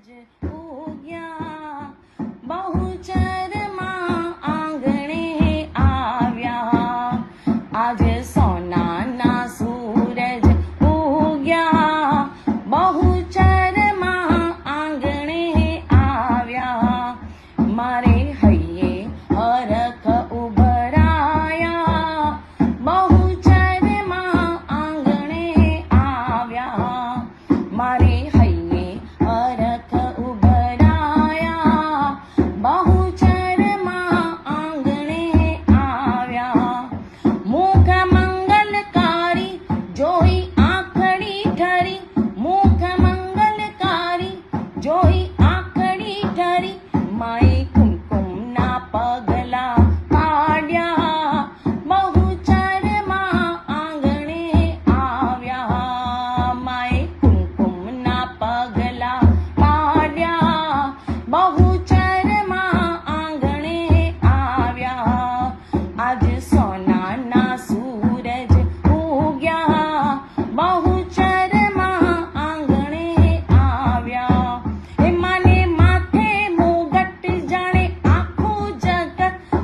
सूरज उग्या बहुचरमा आंगणे આવ્યા આજે સોનાના સૂરજ ઉગ્યા બહુચરમાં આંગણે આવ્યા મારે હૈયે હરખ ઉભરાયા બહુચરમાં આંગણે આવ્યા મારે હૈયે હરખ ઉભરાયા બહુચરમાં આંગણે આવ્યા મુખ મંગલકારી જોઈ આંખડી ઠરી મુખ મંગલકારી જોઈ આંખડી ઠરી માએ કુમકુમના પગલા પાડ્યા બહુચરમાં આંગણે આવ્યા માએ કુમકુમના પગલા પાડ્યા બહુચરમાં આંગણે આવ્યા આજ સોનાના સૂરજ ઉગ્યા બહુચરમાં આંગણે આવ્યા હે માને માથે મુગટ જાણે આખું જગત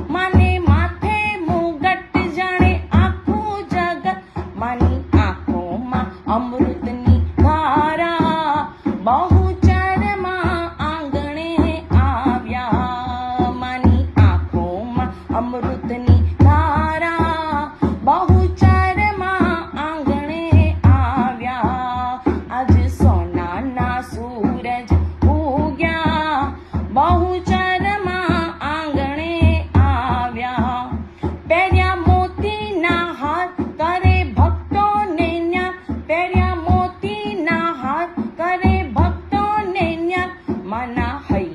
માને માથે મુગટ જાણે આખું જગત માની આંખોમાં અમૃતની ધારા બહુચરમાં આંગણે આવ્યા માની આંખોમાં અમૃતની ધારા બહુચરમાં આંગણે આવ્યા આજ સોનાના સૂરજ ઉગ્યા બહુચરમાં આંગણે આવ્યા પહેર્યા મોતીના હાર કરે ભક્તોને ન્યાર પહેર્યા મોતીના હાર કરે ભક્તોને ન્યાર માના હૈ